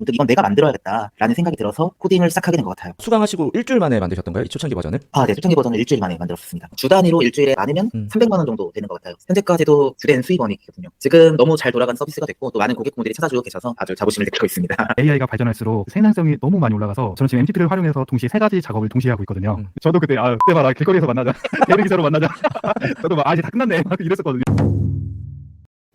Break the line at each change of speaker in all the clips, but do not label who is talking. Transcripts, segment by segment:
문득 이건 내가 만들어야겠다라는 생각이 들어서 코딩을 시작하게 된 것 같아요.
수강하시고 일주일 만에 만드셨던가요? 이 초창기 버전을?
네, 초창기 버전을 일주일 만에 만들었습니다. 주 단위로 일주일에 많으면 300만 원 정도 되는 것 같아요. 현재까지도 주된 수익원이 있거든요. 지금 너무 잘 돌아가는 서비스가 됐고 또 많은 고객분들이 찾아주고 계셔서 아주 자부심을 느끼고 있습니다.
AI가 발전할수록 생산성이 너무 많이 올라가서 저는 지금 MCP를 활용해서 동시에 세 가지 작업을 동시에 하고 있거든요. 저도 그때 그때 봐라 길거리에서 만나자 대리기사로 만나자 저도 막 이제 다 끝났네 막 이랬었거든요.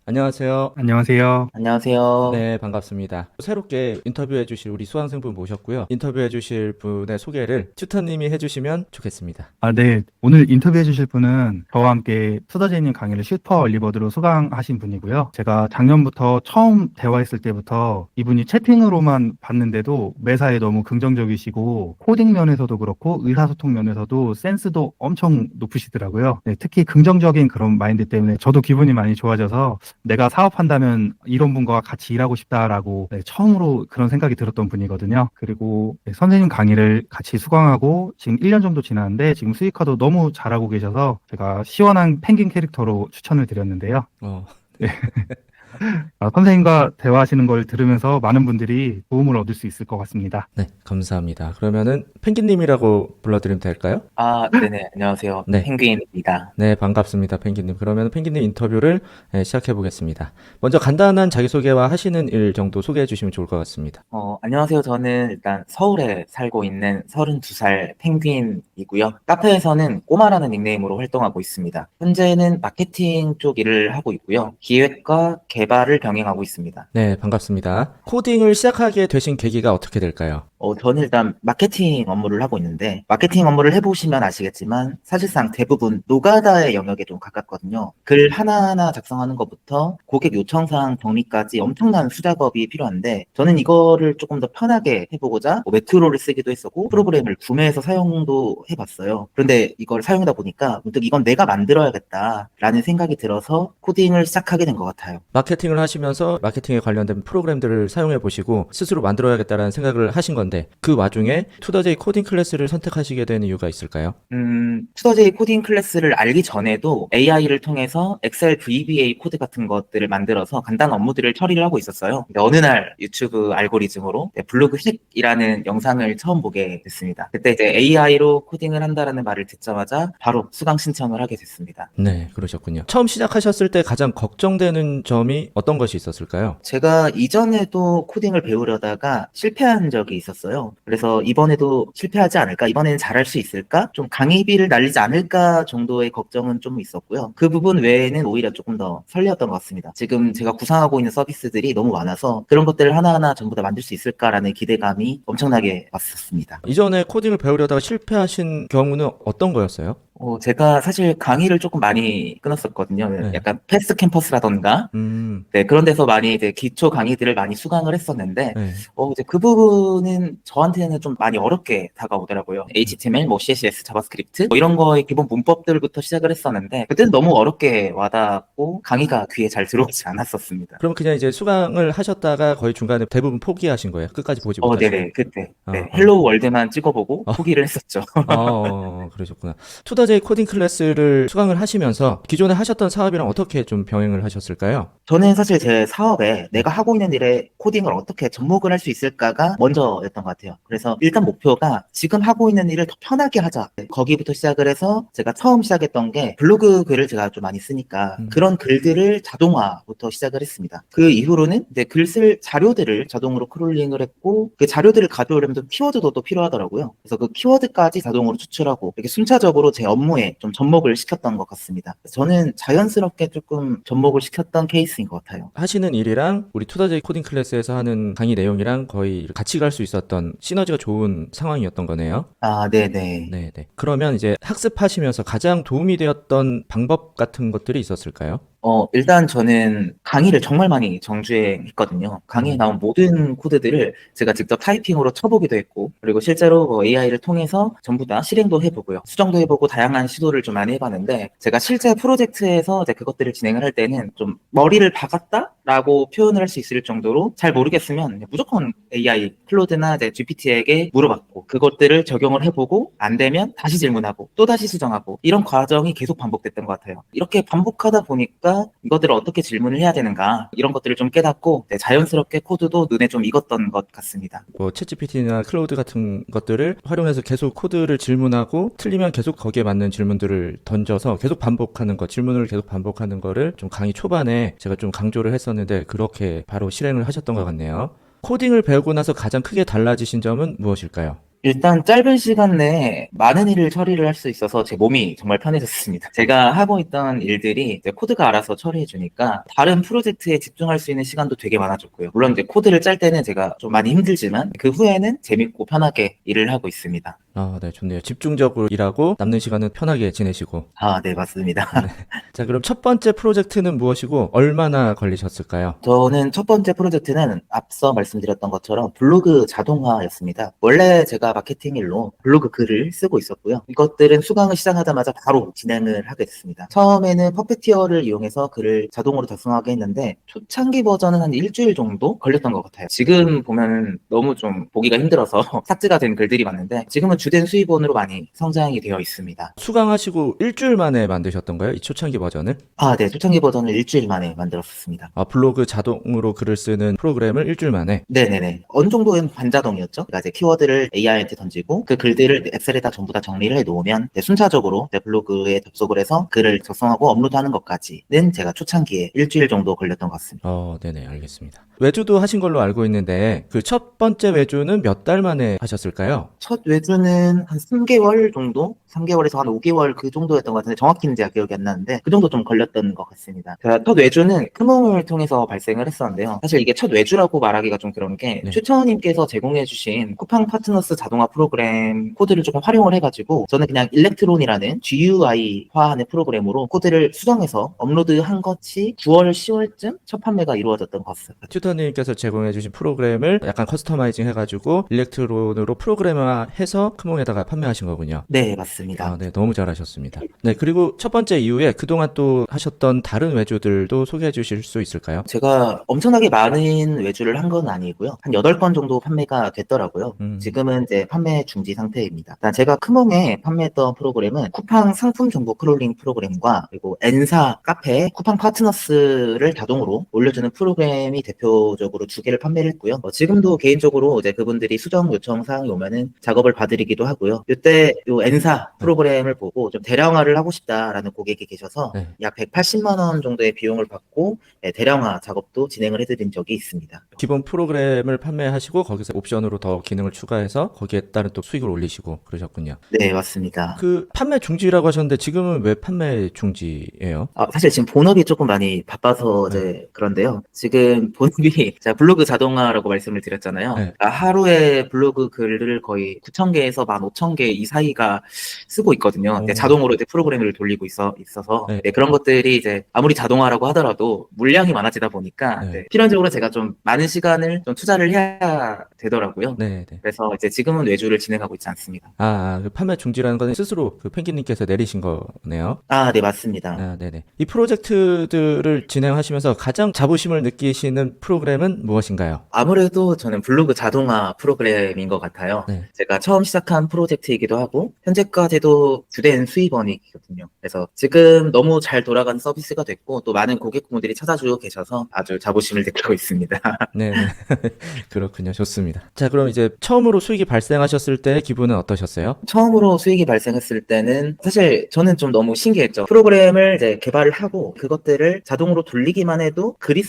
안녕하세요.
안녕하세요.
안녕하세요.
네, 반갑습니다. 새롭게 인터뷰해 주실 우리 수강생분 모셨고요. 인터뷰해 주실 분의 소개를 튜터님이 해주시면 좋겠습니다.
네. 오늘 인터뷰해 주실 분은 저와 함께 투더제이님 강의를 슈퍼 얼리버드로 수강하신 분이고요. 제가 작년부터 처음 대화했을 때부터 이분이 채팅으로만 봤는데도 매사에 너무 긍정적이시고 코딩 면에서도 그렇고 의사소통 면에서도 센스도 엄청 높으시더라고요. 네, 특히 긍정적인 그런 마인드 때문에 저도 기분이 많이 좋아져서 내가 사업한다면 이런 분과 같이 일하고 싶다라고 처음으로 그런 생각이 들었던 분이거든요. 그리고 선생님 강의를 같이 수강하고 지금 1년 정도 지났는데 지금 수익화도 너무 잘하고 계셔서 제가 시원한 펭귄 캐릭터로 추천을 드렸는데요. 네. 선생님과 대화하시는 걸 들으면서 많은 분들이 도움을 얻을 수 있을 것 같습니다.
네, 감사합니다. 그러면은 펭귄님이라고 불러드리면 될까요?
네네. 안녕하세요.
네.
펭귄입니다.
네, 반갑습니다, 펭귄님. 그러면 펭귄님 인터뷰를 시작해 보겠습니다. 먼저 간단한 자기소개와 하시는 일 정도 소개해 주시면 좋을 것 같습니다.
안녕하세요. 저는 일단 서울에 살고 있는 32살 펭귄이고요. 카페에서는 꼬마라는 닉네임으로 활동하고 있습니다. 현재는 마케팅 쪽 일을 하고 있고요. 기획과 개발을 병행하고 있습니다.
네, 반갑습니다. 코딩을 시작하게 되신 계기가 어떻게 될까요?
저는 일단 마케팅 업무를 하고 있는데, 마케팅 업무를 해보시면 아시겠지만, 사실상 대부분 노가다의 영역에 좀 가깝거든요. 글 하나하나 작성하는 것부터 고객 요청사항 정리까지 엄청난 수작업이 필요한데, 저는 이거를 조금 더 편하게 해보고자 메트로를 쓰기도 했었고, 프로그램을 구매해서 사용도 해봤어요. 그런데 이걸 사용하다 보니까 문득 이건 내가 만들어야겠다라는 생각이 들어서 코딩을 시작하게 된 것 같아요.
마케팅을 하시면서 마케팅에 관련된 프로그램들을 사용해 보시고 스스로 만들어야겠다라는 생각을 하신 건데 그 와중에 투더제이 코딩 클래스를 선택하시게 된 이유가 있을까요?
투더제이 코딩 클래스를 알기 전에도 AI를 통해서 엑셀 VBA 코드 같은 것들을 만들어서 간단한 업무들을 처리를 하고 있었어요. 근데 어느 날 유튜브 알고리즘으로 블로그 핵이라는 영상을 처음 보게 됐습니다. 그때 이제 AI로 코딩을 한다라는 말을 듣자마자 바로 수강 신청을 하게 됐습니다.
네, 그러셨군요. 처음 시작하셨을 때 가장 걱정되는 점이 어떤 것이 있었을까요?
제가 이전에도 코딩을 배우려다가 실패한 적이 있었어요. 그래서 이번에도 실패하지 않을까? 이번에는 잘할 수 있을까? 좀 강의비를 날리지 않을까 정도의 걱정은 좀 있었고요. 그 부분 외에는 오히려 조금 더 설레었던 것 같습니다. 지금 제가 구상하고 있는 서비스들이 너무 많아서 그런 것들을 하나하나 전부 다 만들 수 있을까라는 기대감이 엄청나게 왔었습니다.
이전에 코딩을 배우려다가 실패하신 경우는 어떤 거였어요?
제가 사실 강의를 조금 많이 끊었었거든요.
네.
약간 패스트 캠퍼스라던가, 네, 그런 데서 많이 이제 기초 강의들을 많이 수강을 했었는데,
네.
이제 그 부분은 저한테는 좀 많이 어렵게 다가오더라고요. HTML, CSS, 자바스크립트, 이런 거의 기본 문법들부터 시작을 했었는데, 그때는 너무 어렵게 와닿았고, 강의가 귀에 잘 들어오지 않았었습니다.
그럼 그냥 이제 수강을 하셨다가 거의 중간에 대부분 포기하신 거예요? 끝까지 보지 못하시고?
네네, 그때. 네, 헬로우 월드만 찍어보고 포기를 했었죠.
그러셨구나. 투더제이 코딩 클래스를 수강을 하시면서 기존에 하셨던 사업이랑 어떻게 좀 병행을 하셨을까요?
저는 사실 제 사업에 내가 하고 있는 일에 코딩을 어떻게 접목을 할 수 있을까가 먼저였던 것 같아요. 그래서 일단 목표가 지금 하고 있는 일을 더 편하게 하자. 거기부터 시작을 해서 제가 처음 시작했던 게 블로그 글을 제가 좀 많이 쓰니까 그런 글들을 자동화부터 시작을 했습니다. 그 이후로는 이제 글 쓸 자료들을 자동으로 크롤링을 했고 그 자료들을 가져오려면 또 키워드도 또 필요하더라고요. 그래서 그 키워드까지 자동으로 추출하고 이렇게 순차적으로 제 업무에 좀 접목을 시켰던 것 같습니다. 저는 자연스럽게 조금 접목을 시켰던 케이스인 것 같아요.
하시는 일이랑 우리 투더제이 코딩 클래스에서 하는 강의 내용이랑 거의 같이 갈 수 있었던 시너지가 좋은 상황이었던 거네요.
네네.
네네. 그러면 이제 학습하시면서 가장 도움이 되었던 방법 같은 것들이 있었을까요?
일단 저는 강의를 정말 많이 정주행했거든요. 강의에 나온 모든 코드들을 제가 직접 타이핑으로 쳐보기도 했고, 그리고 실제로 AI를 통해서 전부 다 실행도 해보고요. 수정도 해보고 다양한 시도를 좀 많이 해봤는데, 제가 실제 프로젝트에서 이제 그것들을 진행을 할 때는 좀 머리를 박았다? 라고 표현을 할 수 있을 정도로 잘 모르겠으면 무조건 AI, 클로드나 이제 GPT에게 물어봤고 그것들을 적용을 해보고 안 되면 다시 질문하고 또 다시 수정하고 이런 과정이 계속 반복됐던 것 같아요. 이렇게 반복하다 보니까 이것들을 어떻게 질문을 해야 되는가 이런 것들을 좀 깨닫고 자연스럽게 코드도 눈에 좀 익었던 것 같습니다.
뭐 챗GPT나 클라우드 같은 것들을 활용해서 계속 코드를 질문하고 틀리면 계속 거기에 맞는 질문들을 던져서 계속 반복하는 것, 질문을 계속 반복하는 거를 좀 강의 초반에 제가 좀 강조를 했었는데 그렇게 바로 실행을 하셨던 것 같네요. 코딩을 배우고 나서 가장 크게 달라지신 점은 무엇일까요?
일단 짧은 시간 내에 많은 일을 처리를 할 수 있어서 제 몸이 정말 편해졌습니다. 제가 하고 있던 일들이 이제 코드가 알아서 처리해 주니까 다른 프로젝트에 집중할 수 있는 시간도 되게 많아졌고요. 물론 이제 코드를 짤 때는 제가 좀 많이 힘들지만 그 후에는 재밌고 편하게 일을 하고 있습니다.
아, 네, 좋네요. 집중적으로 일하고 남는 시간은 편하게 지내시고.
아, 네, 맞습니다.
자, 그럼 첫 번째 프로젝트는 무엇이고 얼마나 걸리셨을까요?
저는 첫 번째 프로젝트는 앞서 말씀드렸던 것처럼 블로그 자동화였습니다. 원래 제가 마케팅 일로 블로그 글을 쓰고 있었고요. 이것들은 수강을 시작하자마자 바로 진행을 하게 됐습니다. 처음에는 퍼페티어를 이용해서 글을 자동으로 작성하게 했는데 초창기 버전은 한 일주일 정도 걸렸던 것 같아요. 지금 보면 너무 좀 보기가 힘들어서 삭제가 된 글들이 많은데 지금은 주된 수입원으로 많이 성장이 되어 있습니다.
수강하시고 일주일 만에 만드셨던가요? 이 초창기 버전을?
아, 네. 초창기 버전을 일주일 만에 만들었습니다.
아, 블로그 자동으로 글을 쓰는 프로그램을 일주일 만에?
네네네. 어느 정도는 반자동이었죠. 그러니까 이제 키워드를 AI한테 던지고 그 글들을 엑셀에다 전부 다 정리를 해 놓으면 순차적으로 내 블로그에 접속을 해서 글을 작성하고 업로드하는 것까지는 제가 초창기에 일주일 정도 걸렸던 것 같습니다.
네네, 알겠습니다. 외주도 하신 걸로 알고 있는데 그 첫 번째 외주는 몇 달 만에 하셨을까요?
첫 외주는 한 3개월 정도? 3개월에서 한 5개월 그 정도였던 것 같은데 정확히는 제가 기억이 안 나는데 그 정도 좀 걸렸던 것 같습니다. 제가 첫 외주는 크몽을 통해서 발생을 했었는데요. 사실 이게 첫 외주라고 말하기가 좀 그런 게
네.
튜터님께서 제공해주신 쿠팡 파트너스 자동화 프로그램 코드를 조금 활용을 해가지고 저는 그냥 일렉트론이라는 GUI화하는 프로그램으로 코드를 수정해서 업로드한 것이 9월, 10월쯤 첫 판매가 이루어졌던 것 같습니다.
튜터님께서 제공해주신 프로그램을 약간 커스터마이징 해가지고 일렉트론으로 프로그래머해서 크몽에다가 판매하신 거군요.
네, 맞습니다.
아, 네, 너무 잘하셨습니다. 네, 그리고 첫 번째 이후에 그동안 또 하셨던 다른 외주들도 소개해 주실 수 있을까요?
제가 엄청나게 많은 외주를 한 건 아니고요. 한 8건 정도 판매가 됐더라고요. 지금은 이제 판매 중지 상태입니다. 일단 제가 크몽에 판매했던 프로그램은 쿠팡 상품 정보 크롤링 프로그램과 그리고 N사 카페 쿠팡 파트너스를 자동으로 올려주는 프로그램이 대표적으로 2개를 판매를 했고요. 지금도 개인적으로 이제 그분들이 수정 요청 사항이 오면은 작업을 봐드리기도 하고요. 이때 요 N사 프로그램을 보고 좀 대량화를 하고 싶다라는 고객이 계셔서
네.
약 180만 원 정도의 비용을 받고 대량화 작업도 진행을 해드린 적이 있습니다.
기본 프로그램을 판매하시고 거기서 옵션으로 더 기능을 추가해서 거기에 따른 또 수익을 올리시고 그러셨군요.
네, 맞습니다.
그 판매 중지라고 하셨는데 지금은 왜 판매 중지예요?
사실 지금 본업이 조금 많이 바빠서 이제 그런데요. 지금 본업이 제가 블로그 자동화라고 말씀을 드렸잖아요.
네.
그러니까 하루에 블로그 글을 거의 9,000개에서 15,000개 이 사이가 쓰고 있거든요.
오.
자동으로 이제 프로그램을 돌리고 있어서
네.
그런 것들이 이제 아무리 자동화라고 하더라도 물량이 많아지다 보니까
네.
필연적으로 제가 좀 많은 시간을 좀 투자를 해야 되더라고요.
네, 네.
그래서 이제 지금은 외주를 진행하고 있지 않습니다.
그 판매 중지라는 건 스스로 그 펭귄님께서 내리신 거네요.
네, 맞습니다.
아, 네네. 이 프로젝트들을 진행하시면서 가장 자부심을 느끼시는 프로그램은 무엇인가요?
아무래도 저는 블로그 자동화 프로그램인 것 같아요.
네.
제가 처음 시작한 프로젝트이기도 하고 현재까지도 주된 수입원이거든요. 그래서 지금 너무 잘 돌아가는 서비스가 됐고 또 많은 고객분들이 찾아주고 계셔서 아주 자부심을 느끼고 있습니다.
네, 네. 그렇군요. 좋습니다. 자, 그럼 이제 처음으로 수익이 발생하셨을 때 기분은 어떠셨어요?
처음으로 수익이 발생했을 때는 사실 저는 좀 너무 신기했죠. 프로그램을 이제 개발을 하고 그것들을 자동으로 돌리기만 해도 글이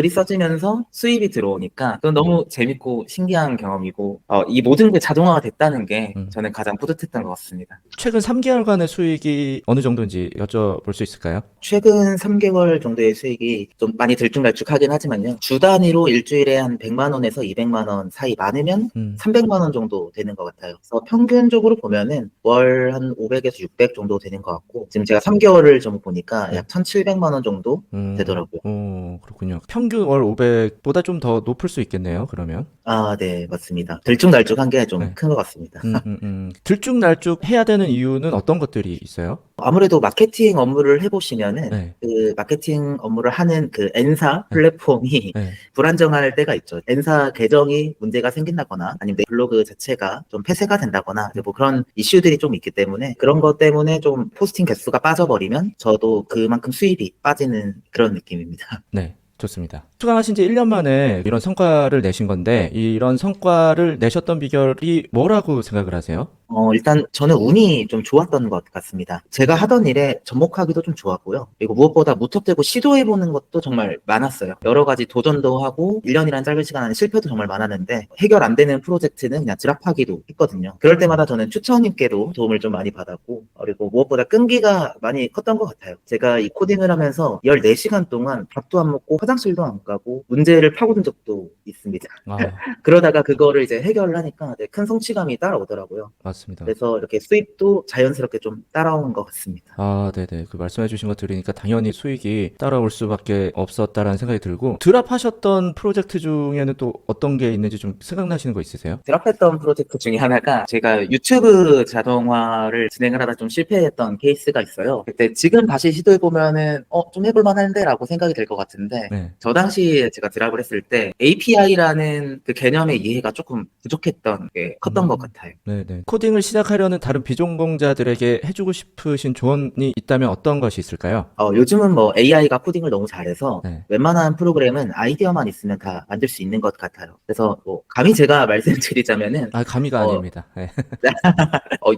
써지면서 수입이 들어오니까 그건 너무 재밌고 신기한 경험이고 이 모든 게 자동화가 됐다는 게 저는 가장 뿌듯했던 것 같습니다.
최근 3개월간의 수익이 어느 정도인지 여쭤볼 수 있을까요?
최근 3개월 정도의 수익이 좀 많이 들쭉날쭉하긴 하지만요. 주 단위로 일주일에 한 100만 원에서 200만 원 사이, 많으면 300만 원 정도 되는 것 같아요. 그래서 평균적으로 보면은 월 한 500에서 600 정도 되는 것 같고 지금 제가 3개월을 좀 보니까 약 1,700만 원 정도 되더라고요.
그렇군요. 평균 월 1500보다 좀 더 높을 수 있겠네요, 그러면.
아, 네, 맞습니다. 들쭉날쭉한 게 좀
네.
큰 것 같습니다.
들쭉날쭉 해야 되는 이유는 어떤 것들이 있어요?
아무래도 마케팅 업무를 해보시면은
네.
그 마케팅 업무를 하는 그 N사
네.
플랫폼이
네.
불안정할 때가 있죠. N사 계정이 문제가 생긴다거나 아니면 내 블로그 자체가 좀 폐쇄가 된다거나 이제 뭐 그런 이슈들이 좀 있기 때문에 그런 것 때문에 좀 포스팅 개수가 빠져버리면 저도 그만큼 수입이 빠지는 그런 느낌입니다.
네. 좋습니다. 수강하신 지 1년 만에 이런 성과를 내신 건데, 이런 성과를 내셨던 비결이 뭐라고 생각을 하세요?
일단 저는 운이 좀 좋았던 것 같습니다. 제가 하던 일에 접목하기도 좀 좋았고요. 그리고 무엇보다 무턱대고 시도해보는 것도 정말 많았어요. 여러 가지 도전도 하고 1년이라는 짧은 시간 안에 실패도 정말 많았는데 해결 안 되는 프로젝트는 그냥 드랍하기도 했거든요. 그럴 때마다 저는 추천님께도 도움을 좀 많이 받았고 그리고 무엇보다 끈기가 많이 컸던 것 같아요. 제가 이 코딩을 하면서 14시간 동안 밥도 안 먹고 화장실도 안 가고 문제를 파고든 적도 있습니다.
아,
그러다가 그거를 이제 해결을 하니까 큰 성취감이 따라오더라고요.
맞습니다.
그래서 이렇게 수입도 자연스럽게 좀 따라오는 것 같습니다.
아, 네네. 그 말씀해 주신 거 들으니까 당연히 수익이 따라올 수밖에 없었다라는 생각이 들고, 드랍하셨던 프로젝트 중에는 또 어떤 게 있는지 좀 생각나시는 거 있으세요?
드랍했던 프로젝트 중에 하나가 제가 유튜브 자동화를 진행을 하다 좀 실패했던 케이스가 있어요. 그때 지금 다시 시도해보면은 좀 해볼만 한데 라고 생각이 될 것 같은데
네.
저 당시에 제가 드랍을 했을 때 API라는 그 개념의 이해가 조금 부족했던 게 컸던 것 같아요.
네네. 코딩을 시작하려는 다른 비전공자들에게 해주고 싶으신 조언이 있다면 어떤 것이 있을까요?
요즘은 뭐 AI가 코딩을 너무 잘해서
네.
웬만한 프로그램은 아이디어만 있으면 다 만들 수 있는 것 같아요. 그래서 뭐 감히 제가 말씀드리자면은
아, 감히가
어,
아닙니다. 네.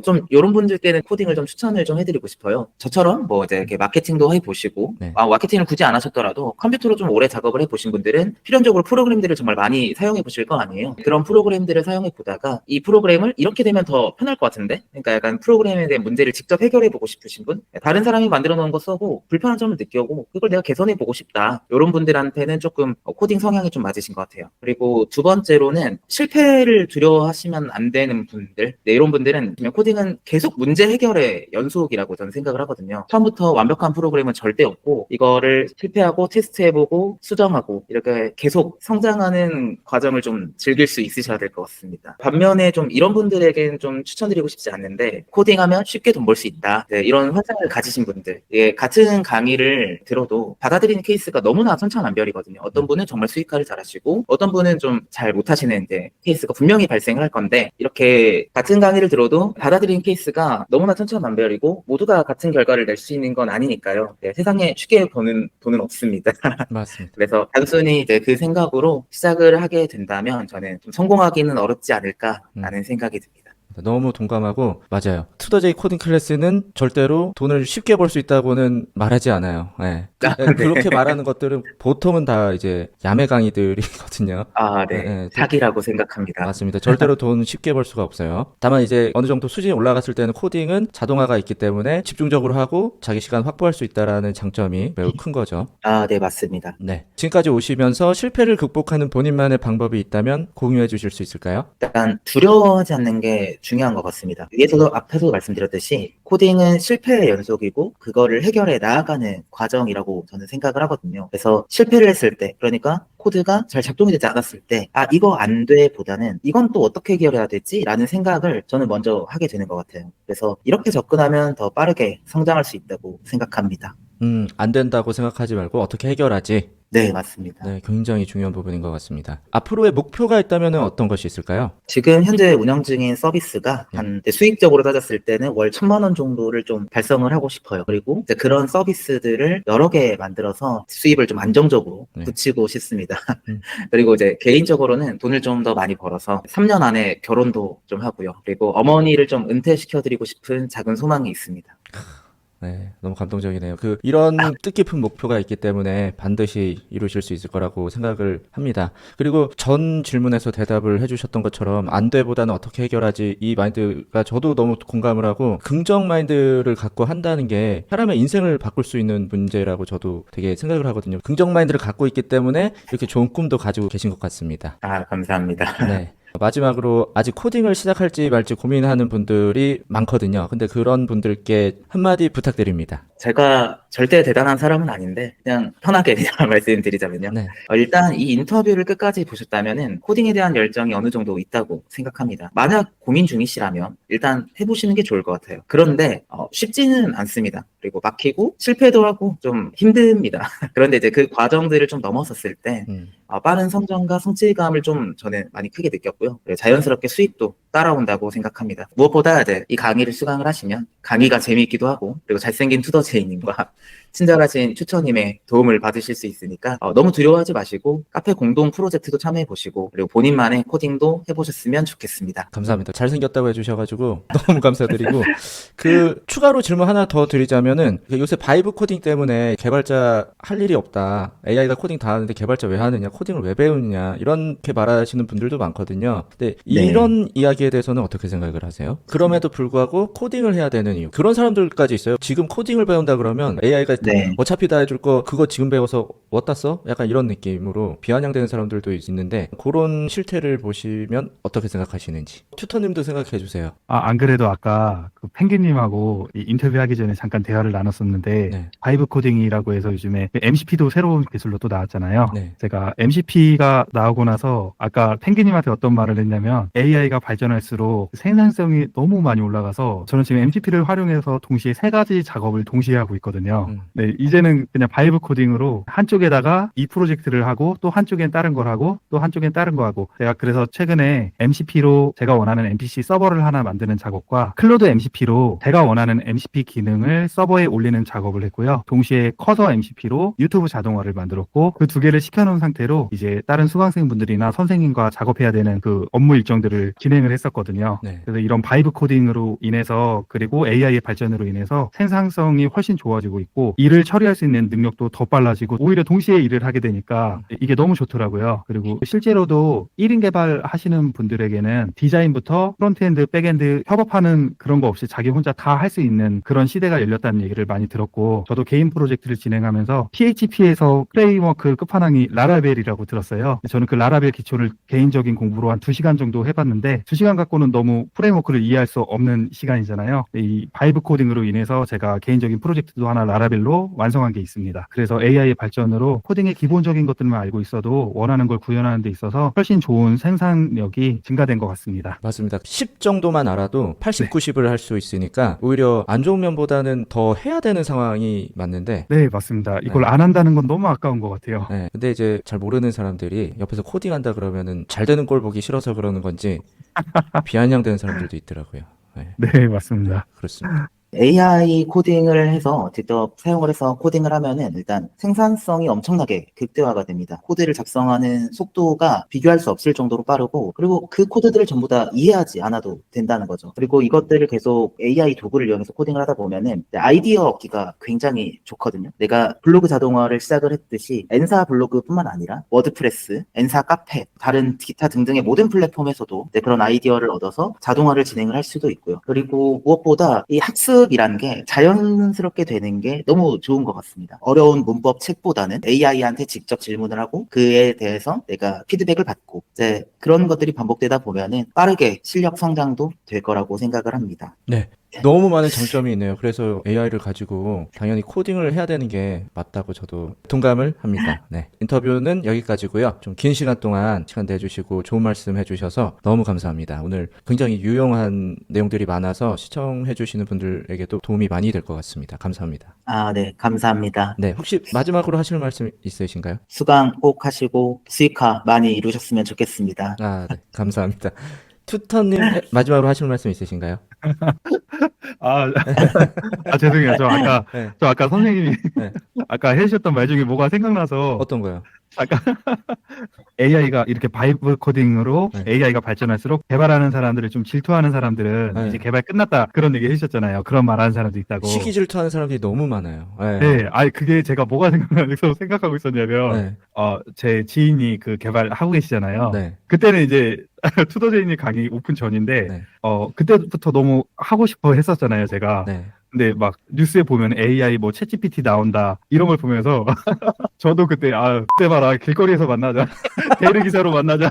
좀, 요런 분들께는 코딩을 좀 추천을 좀 해드리고 싶어요. 저처럼 뭐 이제 이렇게 마케팅도 해보시고,
네.
마케팅을 굳이 안 하셨더라도 컴퓨터로 좀 오래 작업을 해보신 분들은 필연적으로 프로그램들을 정말 많이 사용해 보실 거 아니에요. 그런 프로그램들을 사용해 보다가 이 프로그램을 이렇게 되면 더 편할 것 같은데? 그러니까 약간 프로그램에 대한 문제를 직접 해결해 보고 싶으신 분? 다른 사람이 만들어 놓은 거 써고 불편한 점을 느껴고 그걸 내가 개선해 보고 싶다. 요런 분들한테는 조금 코딩 성향이 좀 맞으신 것 같아요. 그리고 두 번째로는 실패를 두려워하시면 안 되는 분들, 네, 이런 분들은 코딩은 계속 문제 해결의 연속이라고 저는 생각을 하거든요. 처음부터 완벽한 프로그램은 절대 없고 이거를 실패하고 테스트해보고 수정하고 이렇게 계속 성장하는 과정을 좀 즐길 수 있으셔야 될 것 같습니다. 반면에 좀 이런 분들에게는 좀 추천드리고 싶지 않는데 코딩하면 쉽게 돈 벌 수 있다. 네, 이런 환상을 가지신 분들, 예, 같은 강의를 들어도 받아들이는 케이스가 너무나 천차만별이거든요. 어떤 분은 정말 수익화를 잘하시고 어떤 분은 좀 잘 못하시는 이제 케이스가 분명히 발생을 할 건데 이렇게 같은 강의를 들어도 받아들이는 케이스가 너무나 천차만별이고 모두가 같은 결과를 낼 수 있는 건 아니니까요. 네, 세상에 쉽게 버는 돈은 없습니다.
맞습니다.
그래서 단순히 이제 그 생각으로 시작을 하게 된다면 저는 좀 성공하기는 어렵지 않을까라는 생각이 듭니다.
너무 동감하고, 맞아요. 투더제이 코딩 클래스는 절대로 돈을 쉽게 벌 수 있다고는 말하지 않아요. 네.
네.
그렇게 말하는 것들은 보통은 다 이제 야매 강의들이거든요.
아,
네,
네.
네.
사기라고 생각합니다.
맞습니다. 절대로 돈 쉽게 벌 수가 없어요. 다만 이제 어느 정도 수준이 올라갔을 때는 코딩은 자동화가 있기 때문에 집중적으로 하고 자기 시간 확보할 수 있다라는 장점이 매우 큰 거죠.
아, 네, 맞습니다.
네. 지금까지 오시면서 실패를 극복하는 본인만의 방법이 있다면 공유해 주실 수 있을까요?
약간 두려워하지 않는 게 중요한 것 같습니다. 위에서도 앞에서도 말씀드렸듯이 코딩은 실패의 연속이고 그거를 해결해 나아가는 과정이라고 저는 생각을 하거든요. 그래서 실패를 했을 때, 그러니까 코드가 잘 작동이 되지 않았을 때, 이거 안 돼 보다는 이건 또 어떻게 해결해야 되지? 라는 생각을 저는 먼저 하게 되는 것 같아요. 그래서 이렇게 접근하면 더 빠르게 성장할 수 있다고 생각합니다.
안 된다고 생각하지 말고 어떻게 해결하지?
네, 맞습니다.
네, 굉장히 중요한 부분인 것 같습니다. 앞으로의 목표가 있다면 어떤 것이 있을까요?
지금 현재 운영 중인 서비스가 한 수익적으로 따졌을 때는 월 1,000만 원 정도를 좀 달성을 하고 싶어요. 그리고 이제 그런 서비스들을 여러 개 만들어서 수입을 좀 안정적으로
네.
붙이고 싶습니다.
음.
그리고 이제 개인적으로는 돈을 좀 더 많이 벌어서 3년 안에 결혼도 좀 하고요. 그리고 어머니를 좀 은퇴시켜드리고 싶은 작은 소망이 있습니다.
네, 너무 감동적이네요. 이런 뜻깊은 목표가 있기 때문에 반드시 이루실 수 있을 거라고 생각을 합니다. 그리고 전 질문에서 대답을 해주셨던 것처럼 안 돼보다는 어떻게 해결하지, 이 마인드가 저도 너무 공감을 하고, 긍정 마인드를 갖고 한다는 게 사람의 인생을 바꿀 수 있는 문제라고 저도 되게 생각을 하거든요. 긍정 마인드를 갖고 있기 때문에 이렇게 좋은 꿈도 가지고 계신 것 같습니다.
감사합니다.
네. 마지막으로 아직 코딩을 시작할지 말지 고민하는 분들이 많거든요. 근데 그런 분들께 한마디 부탁드립니다.
제가 절대 대단한 사람은 아닌데 그냥 편하게 그냥 말씀드리자면요.
네.
일단 이 인터뷰를 끝까지 보셨다면은 코딩에 대한 열정이 어느 정도 있다고 생각합니다. 만약 고민 중이시라면 일단 해보시는 게 좋을 것 같아요. 그런데 쉽지는 않습니다. 그리고 막히고 실패도 하고 좀 힘듭니다. 그런데 이제 그 과정들을 좀 넘어섰을 때 빠른 성장과 성취감을 좀 저는 많이 크게 느꼈고요. 그리고 자연스럽게 수익도 따라온다고 생각합니다. 무엇보다 이제 이 강의를 수강을 하시면 강의가 재미있기도 하고 그리고 잘생긴 투더제이님과 친절하신 추천님의 도움을 받으실 수 있으니까 너무 두려워하지 마시고 카페 공동 프로젝트도 참여해 보시고 그리고 본인만의 코딩도 해보셨으면 좋겠습니다.
감사합니다. 잘생겼다고 해주셔가지고 너무 감사드리고 그 추가로 질문 하나 더 드리자면은 요새 바이브 코딩 때문에 개발자 할 일이 없다. AI가 코딩 다 하는데 개발자 왜 하느냐? 코딩을 왜 배우느냐? 이렇게 말하시는 분들도 많거든요. 근데 이런 이야기에 대해서는 어떻게 생각을 하세요? 그럼에도 불구하고 코딩을 해야 되는 이유. 그런 사람들까지 있어요. 지금 코딩을 배운다 그러면 AI가 어차피 다 해줄 거 그거 지금 배워서 어디다 써? 약간 이런 느낌으로 비아냥대는 사람들도 있는데 그런 실태를 보시면 어떻게 생각하시는지 튜터님도 생각해 주세요.
안 그래도 아까 그 펭귄님하고 이 인터뷰하기 전에 잠깐 대화를 나눴었는데
네.
바이브 코딩이라고 해서 요즘에 MCP도 새로운 기술로 또 나왔잖아요.
네.
제가 MCP가 나오고 나서 아까 펭귄님한테 어떤 말을 했냐면 AI가 발전할수록 생산성이 너무 많이 올라가서 저는 지금 MCP를 활용해서 동시에 3가지 작업을 동시에 하고 있거든요. 네, 이제는 그냥 바이브 코딩으로 한쪽에다가 이 프로젝트를 하고 또 한쪽엔 다른 걸 하고 또 한쪽엔 다른 거 하고 제가 그래서 최근에 MCP로 제가 원하는 MPC 서버를 하나 만드는 작업과 클로드 MCP로 제가 원하는 MCP 기능을 서버에 올리는 작업을 했고요. 동시에 커서 MCP로 유튜브 자동화를 만들었고 그 2개를 시켜놓은 상태로 이제 다른 수강생분들이나 선생님과 작업해야 되는 그 업무 일정들을 진행을 했었거든요.
네.
그래서 이런 바이브 코딩으로 인해서 그리고 AI의 발전으로 인해서 생산성이 훨씬 좋아지고 있고 일을 처리할 수 있는 능력도 더 빨라지고 오히려 동시에 일을 하게 되니까 이게 너무 좋더라고요. 그리고 실제로도 1인 개발 하시는 분들에게는 디자인부터 프론트엔드, 백엔드 협업하는 그런 거 없이 자기 혼자 다 할 수 있는 그런 시대가 열렸다는 얘기를 많이 들었고 저도 개인 프로젝트를 진행하면서 PHP에서 프레임워크 끝판왕이 라라벨이라고 들었어요. 저는 그 라라벨 기초를 개인적인 공부로 한 2시간 정도 해봤는데 2시간 갖고는 너무 프레임워크를 이해할 수 없는 시간이잖아요. 이 바이브 코딩으로 인해서 제가 개인적인 프로젝트도 하나 라라벨로 완성한 게 있습니다. 그래서 AI의 발전으로 코딩의 기본적인 것들만 알고 있어도 원하는 걸 구현하는 데 있어서 훨씬 좋은 생산력이 증가된 것 같습니다.
맞습니다. 10 정도만 알아도 80, 90을 할 수 있으니까 오히려 안 좋은 면보다는 더 해야 되는 상황이 맞는데
네, 맞습니다. 이걸 안 한다는 건 너무 아까운 것 같아요.
네, 근데 이제 잘 모르는 사람들이 옆에서 코딩한다 그러면은 잘 되는 꼴 보기 싫어서 그러는 건지 비아냥대는 사람들도 있더라고요.
네, 맞습니다.
그렇습니다.
AI 코딩을 해서 직접 사용을 해서 코딩을 하면은 일단 생산성이 엄청나게 극대화가 됩니다. 코드를 작성하는 속도가 비교할 수 없을 정도로 빠르고 그리고 그 코드들을 전부 다 이해하지 않아도 된다는 거죠. 그리고 이것들을 계속 AI 도구를 이용해서 코딩을 하다 보면은 아이디어 얻기가 굉장히 좋거든요. 내가 블로그 자동화를 시작을 했듯이 엔사 블로그뿐만 아니라 워드프레스, 엔사 카페, 다른 기타 등등의 모든 플랫폼에서도 그런 아이디어를 얻어서 자동화를 진행을 할 수도 있고요. 그리고 무엇보다 이 학습이라는 게 자연스럽게 되는 게 너무 좋은 것 같습니다. 어려운 문법 책보다는 AI한테 직접 질문을 하고 그에 대해서 내가 피드백을 받고 이제 그런 것들이 반복되다 보면은 빠르게 실력 성장도 될 거라고 생각을 합니다.
네. 너무 많은 장점이 있네요. 그래서 AI를 가지고 당연히 코딩을 해야 되는 게 맞다고 저도 동감을 합니다. 네. 인터뷰는 여기까지고요. 좀 긴 시간 동안 시간 내주시고 좋은 말씀 해주셔서 너무 감사합니다. 오늘 굉장히 유용한 내용들이 많아서 시청해주시는 분들에게도 도움이 많이 될 것 같습니다. 감사합니다.
네, 감사합니다.
네. 혹시 마지막으로 하실 말씀 있으신가요?
수강 꼭 하시고 수익화 많이 이루셨으면 좋겠습니다.
네. 감사합니다. 튜터님 마지막으로 하실 말씀 있으신가요?
죄송해요.
네.
저 아까 선생님이
네.
아까 해주셨던 말 중에 뭐가 생각나서
어떤 거요?
아까 AI가 이렇게 바이브 코딩으로 AI가 발전할수록 개발하는 사람들을 좀 질투하는 사람들은 이제 개발 끝났다 그런 얘기 해주셨잖아요. 그런 말 하는 사람도 있다고.
시기 질투하는 사람들이 너무 많아요.
네, 그게 제가 뭐가 생각나서 생각하고 있었냐면 제 지인이 그 개발하고 계시잖아요.
네.
그때는 이제 투더제이님 강의 오픈 전인데 그때부터 너무 하고 싶어 했었잖아요, 제가.
네.
근데 막 뉴스에 보면 AI 뭐 챗GPT 나온다 이런 걸 보면서 저도 그때 그때 봐라 길거리에서 만나자 대리 기사로 만나자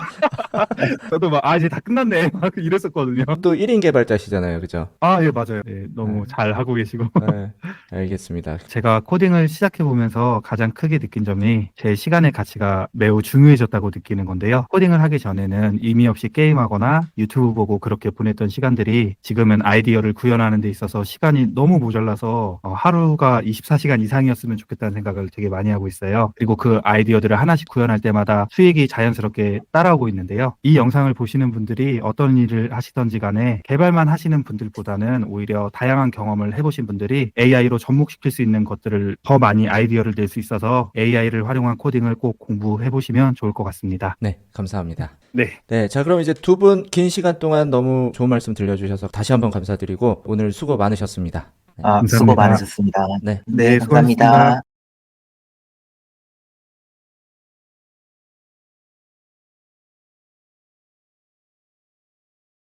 저도 막 이제 다 끝났네 막 이랬었거든요.
또 1인 개발자시잖아요. 그죠?
예, 맞아요. 예, 너무 잘 하고 계시고.
네, 알겠습니다.
제가 코딩을 시작해 보면서 가장 크게 느낀 점이 제 시간의 가치가 매우 중요해졌다고 느끼는 건데요. 코딩을 하기 전에는 의미 없이 게임하거나 유튜브 보고 그렇게 보냈던 시간들이 지금은 아이디어를 구현하는 데 있어서 시간이 너무 모자라서 하루가 24시간 이상이었으면 좋겠다는 생각을 되게 많이 하고 있어요. 그리고 그 아이디어들을 하나씩 구현할 때마다 수익이 자연스럽게 따라오고 있는데요. 이 영상을 보시는 분들이 어떤 일을 하시던지 간에 개발만 하시는 분들보다는 오히려 다양한 경험을 해보신 분들이 AI로 접목시킬 수 있는 것들을 더 많이 아이디어를 낼 수 있어서 AI를 활용한 코딩을 꼭 공부해 보시면 좋을 것 같습니다.
네, 감사합니다.
네.
네, 자, 그럼 이제 두 분 긴 시간 동안 너무 좋은 말씀 들려주셔서 다시 한번 감사드리고 오늘 수고 많으셨습니다.
수고
감사합니다.
많으셨습니다.
네.
네,
수고하셨습니다.
감사합니다.